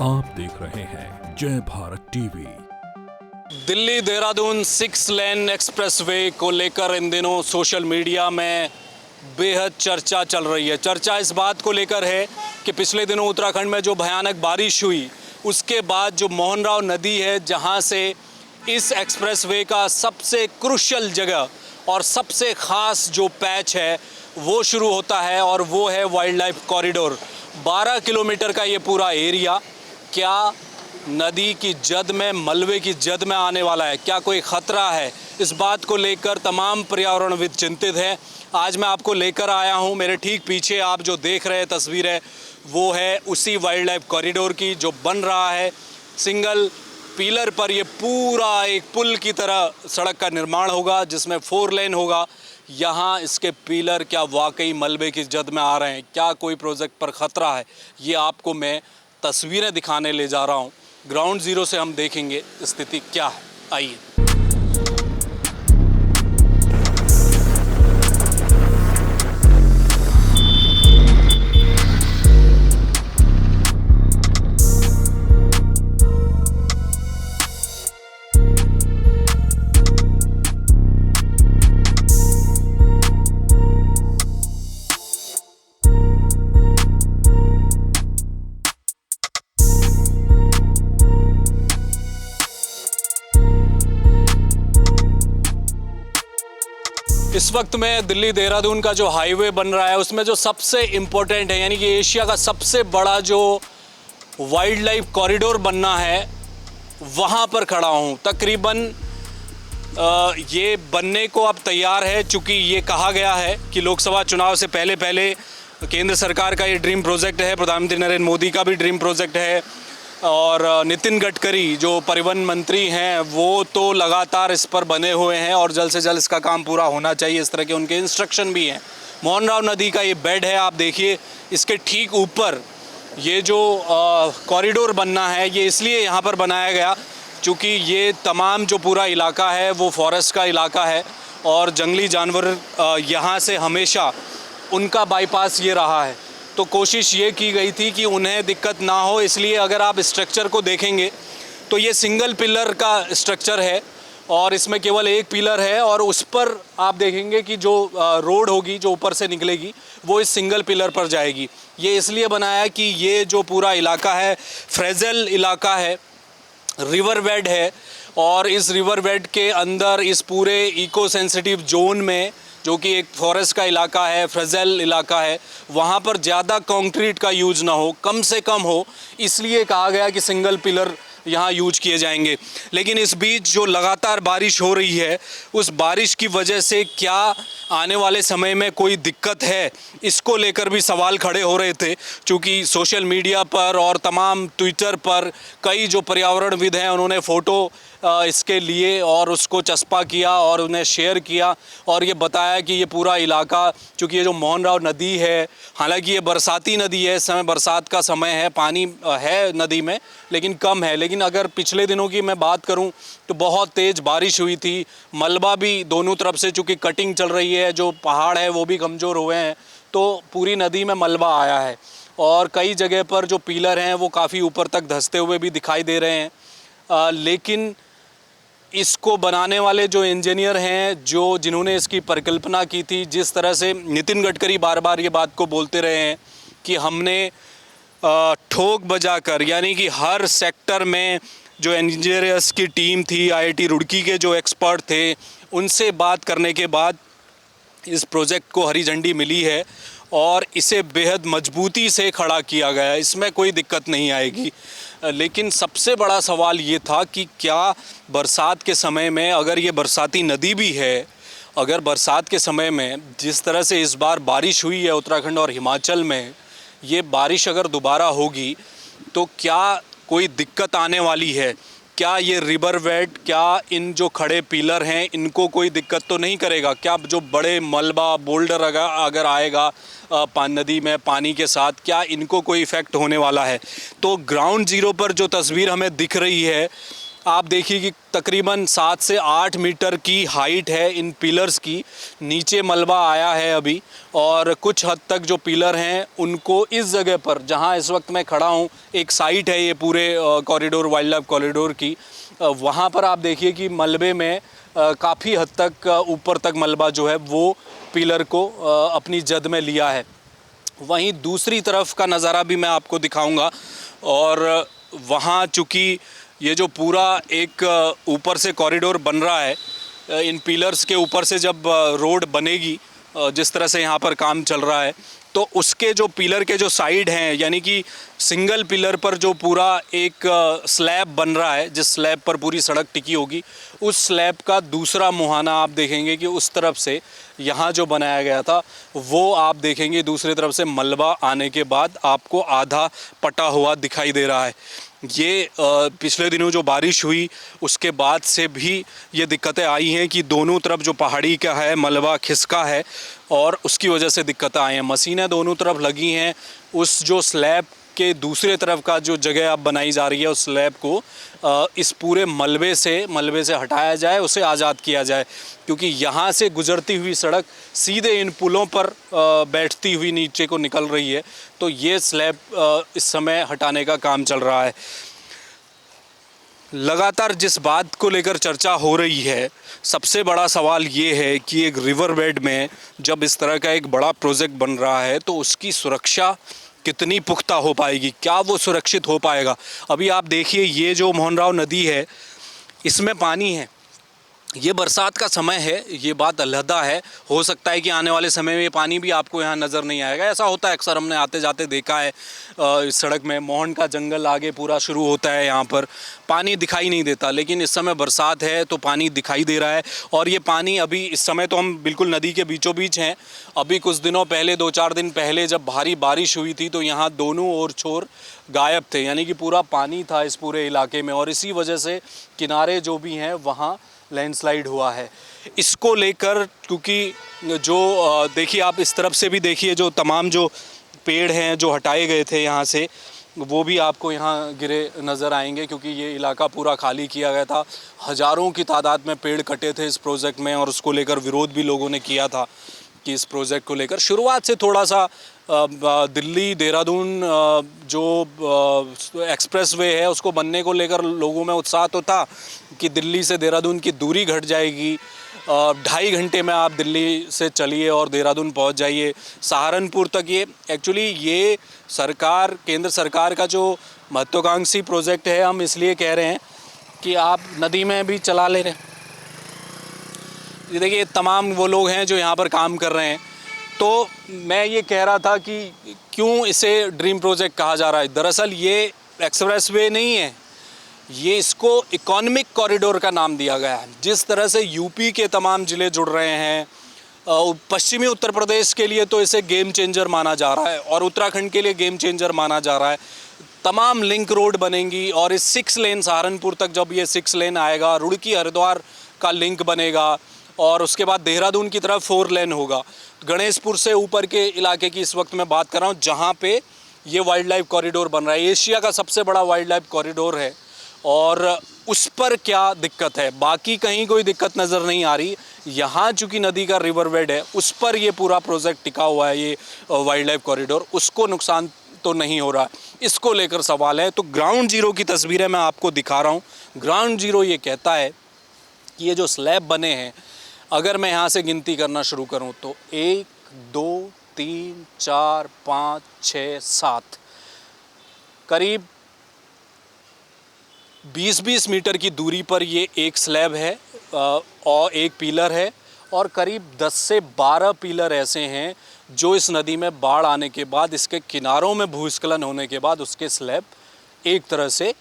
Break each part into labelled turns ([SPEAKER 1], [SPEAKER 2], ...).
[SPEAKER 1] आप देख रहे हैं जय भारत टीवी।
[SPEAKER 2] दिल्ली देहरादून 6 लेन एक्सप्रेसवे को लेकर इन दिनों सोशल मीडिया में बेहद चर्चा चल रही है। चर्चा इस बात को लेकर है कि पिछले दिनों उत्तराखंड में जो भयानक बारिश हुई उसके बाद जो मोहन राव नदी है, जहां से इस एक्सप्रेसवे का सबसे क्रूशियल जगह और सबसे ख़ास जो पैच है वो शुरू होता है, और वो है वाइल्ड लाइफ कॉरिडोर। 12 किलोमीटर का ये पूरा एरिया क्या नदी की जद में, मलबे की जद में आने वाला है? क्या कोई ख़तरा है? इस बात को लेकर तमाम पर्यावरणविद चिंतित हैं। आज मैं आपको लेकर आया हूं। मेरे ठीक पीछे आप जो देख रहे हैं तस्वीरें, वो है उसी वाइल्ड लाइफ कॉरिडोर की, जो बन रहा है। सिंगल पिलर पर ये पूरा एक पुल की तरह सड़क का निर्माण होगा, जिसमें 4 लेन होगा। यहाँ इसके पिलर क्या वाकई मलबे की जद में आ रहे हैं? क्या कोई प्रोजेक्ट पर ख़तरा है? ये आपको मैं तस्वीरें दिखाने ले जा रहा हूँ। ग्राउंड ज़ीरो से हम देखेंगे स्थिति क्या है। आइए। इस वक्त में दिल्ली देहरादून का जो हाईवे बन रहा है उसमें जो सबसे इम्पोर्टेंट है, यानी कि एशिया का सबसे बड़ा जो वाइल्ड लाइफ कॉरिडोर बनना है, वहाँ पर खड़ा हूँ। तकरीबन ये बनने को अब तैयार है, चूँकि ये कहा गया है कि लोकसभा चुनाव से पहले पहले केंद्र सरकार का ये ड्रीम प्रोजेक्ट है, प्रधानमंत्री नरेंद्र मोदी का भी ड्रीम प्रोजेक्ट है, और नितिन गडकरी जो परिवहन मंत्री हैं वो तो लगातार इस पर बने हुए हैं और जल्द से जल्द इसका काम पूरा होना चाहिए, इस तरह के उनके इंस्ट्रक्शन भी हैं। मोहन राव नदी का ये बेड है, आप देखिए इसके ठीक ऊपर ये जो कॉरिडोर बनना है, ये इसलिए यहाँ पर बनाया गया क्योंकि ये तमाम जो पूरा इलाका है वो फॉरेस्ट का इलाका है और जंगली जानवर यहाँ से हमेशा उनका बाईपास ये रहा है। तो कोशिश ये की गई थी कि उन्हें दिक्कत ना हो, इसलिए अगर आप स्ट्रक्चर को देखेंगे तो ये सिंगल पिलर का स्ट्रक्चर है और इसमें केवल एक पिलर है, और उस पर आप देखेंगे कि जो रोड होगी जो ऊपर से निकलेगी वो इस सिंगल पिलर पर जाएगी। ये इसलिए बनाया कि ये जो पूरा इलाका है फ्रेजल इलाका है, रिवर बेड है, और इस रिवर बेड के अंदर इस पूरे इको सेंसिटिव जोन में, जो कि एक फॉरेस्ट का इलाका है, फ्रेजल इलाका है, वहाँ पर ज़्यादा कंक्रीट का यूज ना हो, कम से कम हो, इसलिए कहा गया कि सिंगल पिलर यहाँ यूज किए जाएंगे। लेकिन इस बीच जो लगातार बारिश हो रही है, उस बारिश की वजह से क्या आने वाले समय में कोई दिक्कत है, इसको लेकर भी सवाल खड़े हो रहे थे। क्योंकि सोशल मीडिया पर और तमाम ट्विटर पर कई जो पर्यावरणविद हैं उन्होंने फ़ोटो इसके लिए और उसको चस्पा किया और उन्हें शेयर किया और ये बताया कि ये पूरा इलाका, चूँकि ये जो मोहन राव नदी है, हालांकि ये बरसाती नदी है, इस समय बरसात का समय है, पानी है नदी में लेकिन कम है। लेकिन अगर पिछले दिनों की मैं बात करूं तो बहुत तेज़ बारिश हुई थी, मलबा भी दोनों तरफ से, चूँकि कटिंग चल रही है, जो पहाड़ है वो भी कमज़ोर हुए हैं, तो पूरी नदी में मलबा आया है और कई जगह पर जो पिलर हैं वो काफ़ी ऊपर तक धंसते हुए भी दिखाई दे रहे हैं। लेकिन इसको बनाने वाले जो इंजीनियर हैं, जिन्होंने इसकी परिकल्पना की थी, जिस तरह से नितिन गडकरी बार बार ये बात को बोलते रहे हैं कि हमने ठोक बजाकर, यानी कि हर सेक्टर में जो इंजीनियर्स की टीम थी, आईआईटी रुड़की के जो एक्सपर्ट थे, उनसे बात करने के बाद इस प्रोजेक्ट को हरी झंडी मिली है और इसे बेहद मजबूती से खड़ा किया गया है। इसमें कोई दिक्कत नहीं आएगी। लेकिन सबसे बड़ा सवाल ये था कि क्या बरसात के समय में, अगर ये बरसाती नदी भी है, अगर बरसात के समय में जिस तरह से इस बार बारिश हुई है उत्तराखंड और हिमाचल में, ये बारिश अगर दोबारा होगी तो क्या कोई दिक्कत आने वाली है? क्या ये रिवर बेड, क्या इन जो खड़े पिलर हैं इनको कोई दिक्कत तो नहीं करेगा? क्या जो बड़े मलबा बोल्डर अगर आएगा नदी में पानी के साथ, क्या इनको कोई इफ़ेक्ट होने वाला है? तो ग्राउंड ज़ीरो पर जो तस्वीर हमें दिख रही है आप देखिए कि तकरीबन 7 से 8 मीटर की हाइट है इन पिलर्स की। नीचे मलबा आया है अभी, और कुछ हद तक जो पिलर हैं उनको इस जगह पर जहां इस वक्त मैं खड़ा हूं, एक साइट है ये पूरे कॉरिडोर, वाइल्ड लाइफ कॉरिडोर की, वहां पर आप देखिए कि मलबे में काफ़ी हद तक ऊपर तक मलबा जो है वो पिलर को अपनी जद में लिया है। वहीं दूसरी तरफ का नज़ारा भी मैं आपको दिखाऊंगा, और वहाँ चूँकि ये जो पूरा एक ऊपर से कॉरिडोर बन रहा है, इन पिलर्स के ऊपर से जब रोड बनेगी, जिस तरह से यहाँ पर काम चल रहा है, तो उसके जो पिलर के जो साइड हैं, यानी कि सिंगल पिलर पर जो पूरा एक स्लैब बन रहा है, जिस स्लैब पर पूरी सड़क टिकी होगी, उस स्लैब का दूसरा मुहाना आप देखेंगे कि उस तरफ से यहाँ जो बनाया गया था वो आप देखेंगे दूसरी तरफ से मलबा आने के बाद आपको आधा पटा हुआ दिखाई दे रहा है। ये पिछले दिनों जो बारिश हुई उसके बाद से भी ये दिक्कतें आई हैं कि दोनों तरफ जो पहाड़ी का है मलबा खिसका है, और उसकी वजह से दिक्कतें आई हैं। मशीनें दोनों तरफ लगी हैं, उस जो स्लैब के दूसरे तरफ का जो जगह अब बनाई जा रही है उस स्लैब को इस पूरे मलबे से हटाया जाए, उसे आज़ाद किया जाए, क्योंकि यहाँ से गुजरती हुई सड़क सीधे इन पुलों पर बैठती हुई नीचे को निकल रही है। तो ये स्लैब इस समय हटाने का काम चल रहा है। लगातार जिस बात को लेकर चर्चा हो रही है, सबसे बड़ा सवाल ये है कि एक रिवर बेड में जब इस तरह का एक बड़ा प्रोजेक्ट बन रहा है तो उसकी सुरक्षा कितनी पुख्ता हो पाएगी, क्या वो सुरक्षित हो पाएगा। अभी आप देखिए ये जो मोहनराव नदी है इसमें पानी है, ये बरसात का समय है, ये बात अलहदा है। हो सकता है कि आने वाले समय में ये पानी भी आपको यहाँ नज़र नहीं आएगा, ऐसा होता है अक्सर, हमने आते जाते देखा है। इस सड़क में मोहन का जंगल आगे पूरा शुरू होता है, यहाँ पर पानी दिखाई नहीं देता, लेकिन इस समय बरसात है तो पानी दिखाई दे रहा है। और ये पानी अभी इस समय तो हम बिल्कुल नदी के बीचों बीच हैं। अभी कुछ दिनों पहले, 2-4 दिन पहले जब भारी बारिश हुई थी तो यहाँ दोनों ओर छोर गायब थे, यानी कि पूरा पानी था इस पूरे इलाके में, और इसी वजह से किनारे जो भी हैं वहाँ लैंडस्लाइड हुआ है। इसको लेकर क्योंकि जो देखिए आप इस तरफ से भी देखिए, जो तमाम जो पेड़ हैं जो हटाए गए थे यहाँ से, वो भी आपको यहाँ गिरे नज़र आएंगे, क्योंकि ये इलाका पूरा खाली किया गया था। हज़ारों की तादाद में पेड़ कटे थे इस प्रोजेक्ट में, और उसको लेकर विरोध भी लोगों ने किया था कि इस प्रोजेक्ट को लेकर शुरुआत से थोड़ा सा दिल्ली देहरादून जो एक्सप्रेसवे है उसको बनने को लेकर लोगों में उत्साह तो था कि दिल्ली से देहरादून की दूरी घट जाएगी, 2.5 घंटे में आप दिल्ली से चलिए और देहरादून पहुंच जाइए, सहारनपुर तक। ये एक्चुअली ये सरकार, केंद्र सरकार का जो महत्वाकांक्षी प्रोजेक्ट है, हम इसलिए कह रहे हैं कि आप नदी में भी चला ले रहे हैं। ये देखिए तमाम वो लोग हैं जो यहाँ पर काम कर रहे हैं। तो मैं ये कह रहा था कि क्यों इसे ड्रीम प्रोजेक्ट कहा जा रहा है। दरअसल ये एक्सप्रेसवे नहीं है, ये इसको इकोनॉमिक कॉरिडोर का नाम दिया गया है। जिस तरह से यूपी के तमाम ज़िले जुड़ रहे हैं, पश्चिमी उत्तर प्रदेश के लिए तो इसे गेम चेंजर माना जा रहा है, और उत्तराखंड के लिए गेम चेंजर माना जा रहा है। तमाम लिंक रोड बनेंगी, और इस 6 लेन सहारनपुर तक जब ये 6 लेन आएगा, रुड़की हरिद्वार का लिंक बनेगा, और उसके बाद देहरादून की तरफ 4 लेन होगा। गणेशपुर से ऊपर के इलाके की इस वक्त मैं बात कर रहा हूँ, जहाँ पे ये वाइल्ड लाइफ कॉरिडोर बन रहा है। एशिया का सबसे बड़ा वाइल्ड लाइफ कॉरिडोर है, और उस पर क्या दिक्कत है, बाकी कहीं कोई दिक्कत नज़र नहीं आ रही। यहाँ चूँकि नदी का रिवर बेड है, उस पर ये पूरा प्रोजेक्ट टिका हुआ है, ये वाइल्ड लाइफ कॉरिडोर, उसको नुकसान तो नहीं हो रहा है। इसको लेकर सवाल है। तो ग्राउंड जीरो की तस्वीरें मैं आपको दिखा रहा हूँ। ग्राउंड जीरो ये कहता है कि ये जो स्लैब बने हैं, अगर मैं यहाँ से गिनती करना शुरू करूँ तो 1, 2, 3, 4, 5, 6, 7, करीब 20-20 मीटर की दूरी पर ये एक स्लैब है और एक पिलर है, और करीब 10 से 12 पिलर ऐसे हैं जो इस नदी में बाढ़ आने के बाद, इसके किनारों में भूस्खलन होने के बाद उसके स्लैब एक तरह से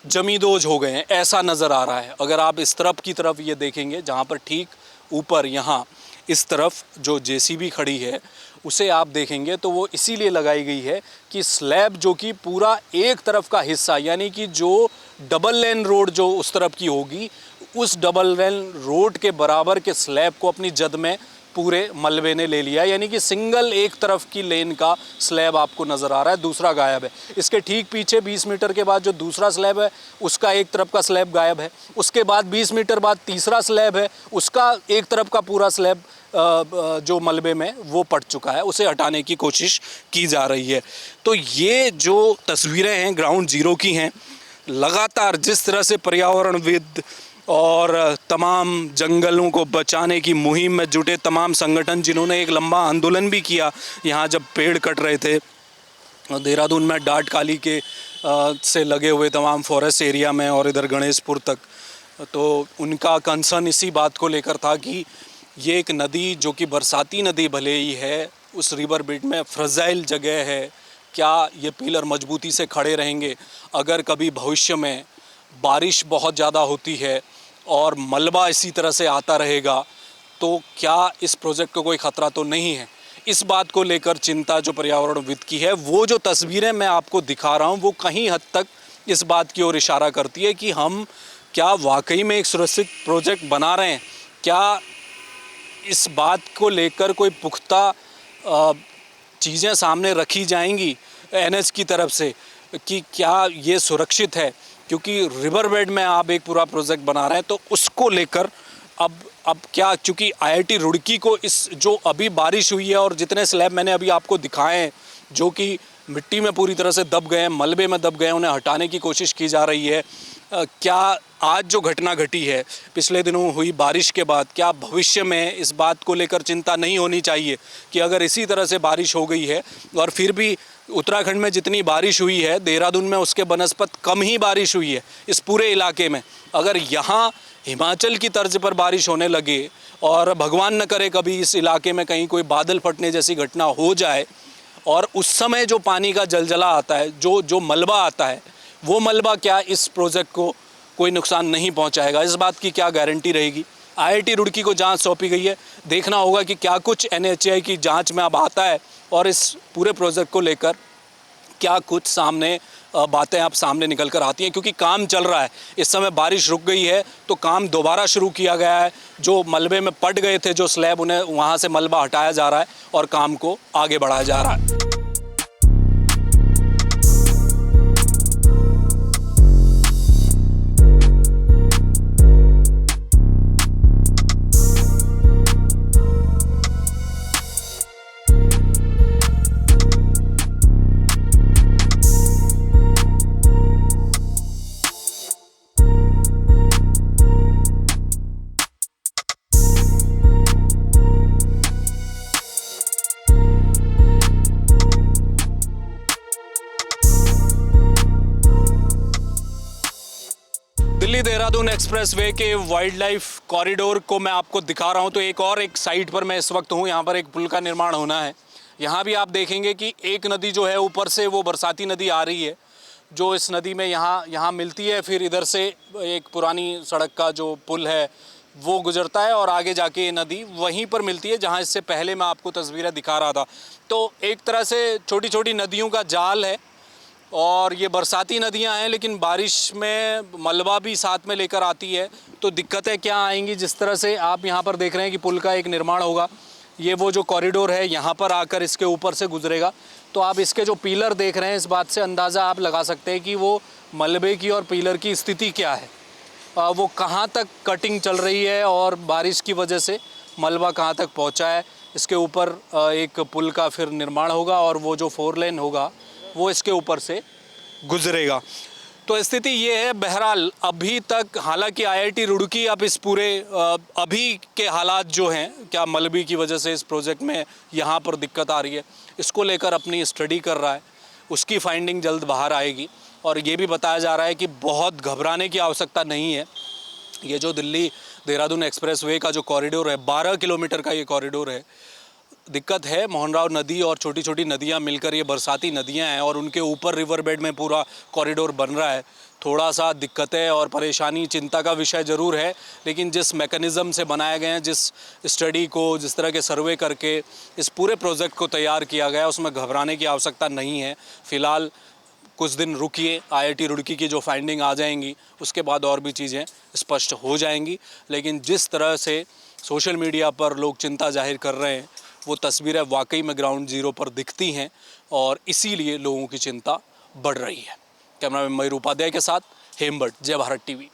[SPEAKER 2] जमींदोज हो गए हैं, ऐसा नज़र आ रहा है। अगर आप इस तरफ की तरफ ये देखेंगे, जहाँ पर ठीक ऊपर यहाँ इस तरफ जो जेसीबी खड़ी है उसे आप देखेंगे तो वो इसीलिए लगाई गई है कि स्लैब जो कि पूरा एक तरफ का हिस्सा, यानी कि जो डबल लेन रोड जो उस तरफ की होगी, उस डबल लेन रोड के बराबर के स्लैब को अपनी जद में पूरे मलबे ने ले लिया, यानी कि सिंगल एक तरफ की लेन का स्लैब आपको नज़र आ रहा है, दूसरा गायब है। इसके ठीक पीछे 20 मीटर के बाद जो दूसरा स्लैब है उसका एक तरफ का स्लैब गायब है। उसके बाद 20 मीटर बाद तीसरा स्लैब है, उसका एक तरफ का पूरा स्लैब जो मलबे में वो पड़ चुका है, उसे हटाने की कोशिश की जा रही है। तो ये जो तस्वीरें हैं ग्राउंड ज़ीरो की हैं, लगातार जिस तरह से पर्यावरणविद और तमाम जंगलों को बचाने की मुहिम में जुटे तमाम संगठन, जिन्होंने एक लंबा आंदोलन भी किया यहाँ जब पेड़ कट रहे थे देहरादून में, डाट काली के से लगे हुए तमाम फॉरेस्ट एरिया में और इधर गणेशपुर तक, तो उनका कंसर्न इसी बात को लेकर था कि ये एक नदी जो कि बरसाती नदी भले ही है, उस रिवर बेड में फ्रजाइल जगह है, क्या ये पिलर मजबूती से खड़े रहेंगे? अगर कभी भविष्य में बारिश बहुत ज़्यादा होती है और मलबा इसी तरह से आता रहेगा तो क्या इस प्रोजेक्ट को कोई ख़तरा तो नहीं है? इस बात को लेकर चिंता जो पर्यावरणविद की है, वो जो तस्वीरें मैं आपको दिखा रहा हूँ वो कहीं हद तक इस बात की ओर इशारा करती है कि हम क्या वाकई में एक सुरक्षित प्रोजेक्ट बना रहे हैं? क्या इस बात को लेकर कोई पुख्ता चीज़ें सामने रखी जाएंगी एनएच की तरफ से कि क्या ये सुरक्षित है? क्योंकि रिवर बेड में आप एक पूरा प्रोजेक्ट बना रहे हैं, तो उसको लेकर अब क्या, चूँकि आईआईटी रुड़की को इस जो अभी बारिश हुई है और जितने स्लैब मैंने अभी आपको दिखाए हैं जो कि मिट्टी में पूरी तरह से दब गए हैं, मलबे में दब गए हैं, उन्हें हटाने की कोशिश की जा रही है। क्या आज जो घटना घटी है पिछले दिनों हुई बारिश के बाद, क्या भविष्य में इस बात को लेकर चिंता नहीं होनी चाहिए कि अगर इसी तरह से बारिश हो गई है और फिर भी उत्तराखंड में जितनी बारिश हुई है देहरादून में उसके बनस्पत कम ही बारिश हुई है इस पूरे इलाके में, अगर यहाँ हिमाचल की तर्ज पर बारिश होने लगे और भगवान न करे कभी इस इलाके में कहीं कोई बादल फटने जैसी घटना हो जाए और उस समय जो पानी का जलजला आता है, जो मलबा आता है, वो मलबा क्या इस प्रोजेक्ट को कोई नुकसान नहीं पहुंचाएगा? इस बात की क्या गारंटी रहेगी? आईआईटी रुड़की को जांच सौंपी गई है, देखना होगा कि क्या कुछ एनएचएआई की जांच में अब आता है और इस पूरे प्रोजेक्ट को लेकर क्या कुछ सामने बातें अब सामने निकल कर आती हैं, क्योंकि काम चल रहा है। इस समय बारिश रुक गई है तो काम दोबारा शुरू किया गया है। जो मलबे में पट गए थे जो स्लैब, उन्हें वहाँ से मलबा हटाया जा रहा है और काम को आगे बढ़ाया जा रहा है। दिल्ली देहरादून एक्सप्रेसवे के वाइल्ड लाइफ कॉरिडोर को मैं आपको दिखा रहा हूं। तो एक साइट पर मैं इस वक्त हूं, यहां पर एक पुल का निर्माण होना है। यहां भी आप देखेंगे कि एक नदी जो है ऊपर से वो बरसाती नदी आ रही है, जो इस नदी में यहाँ मिलती है, फिर इधर से एक पुरानी सड़क का जो पुल है वो गुजरता है और आगे जाके ये नदी वहीं पर मिलती है जहाँ इससे पहले मैं आपको तस्वीरें दिखा रहा था। तो एक तरह से छोटी छोटी नदियों का जाल है और ये बरसाती नदियां हैं, लेकिन बारिश में मलबा भी साथ में लेकर आती है। तो दिक्कतें क्या आएंगी? जिस तरह से आप यहाँ पर देख रहे हैं कि पुल का एक निर्माण होगा, ये वो जो कॉरिडोर है यहाँ पर आकर इसके ऊपर से गुजरेगा। तो आप इसके जो पिलर देख रहे हैं, इस बात से अंदाज़ा आप लगा सकते हैं कि वो मलबे की और पिलर की स्थिति क्या है, वो कहाँ तक कटिंग चल रही है और बारिश की वजह से मलबा कहाँ तक पहुँचा है। इसके ऊपर एक पुल का फिर निर्माण होगा और वो जो 4 लेन होगा वो इसके ऊपर से गुजरेगा। तो स्थिति ये है। बहरहाल अभी तक, हालांकि आईआईटी रुड़की अब इस पूरे अभी के हालात जो हैं, क्या मलबे की वजह से इस प्रोजेक्ट में यहाँ पर दिक्कत आ रही है, इसको लेकर अपनी स्टडी कर रहा है। उसकी फाइंडिंग जल्द बाहर आएगी और ये भी बताया जा रहा है कि बहुत घबराने की आवश्यकता नहीं है। ये जो दिल्ली देहरादून एक्सप्रेसवे का जो कॉरिडोर है, 12 किलोमीटर का ये कॉरिडोर है। दिक्कत है, मोहनराव नदी और छोटी छोटी नदियां मिलकर ये बरसाती नदियां हैं और उनके ऊपर रिवर बेड में पूरा कॉरिडोर बन रहा है। थोड़ा सा दिक्कतें और परेशानी, चिंता का विषय ज़रूर है, लेकिन जिस मैकेनिज़्म से बनाए गए हैं, जिस स्टडी को, जिस तरह के सर्वे करके इस पूरे प्रोजेक्ट को तैयार किया गया, उसमें घबराने की आवश्यकता नहीं है। फ़िलहाल कुछ दिन रुकिए, आईआईटी रुड़की की जो फाइंडिंग आ जाएंगी उसके बाद और भी चीज़ें स्पष्ट हो जाएंगी। लेकिन जिस तरह से सोशल मीडिया पर लोग चिंता जाहिर कर रहे हैं, वो तस्वीरें वाकई में ग्राउंड ज़ीरो पर दिखती हैं और इसीलिए लोगों की चिंता बढ़ रही है। कैमरामैन मयूर उपाध्याय के साथ हेमबट, जय भारत टीवी।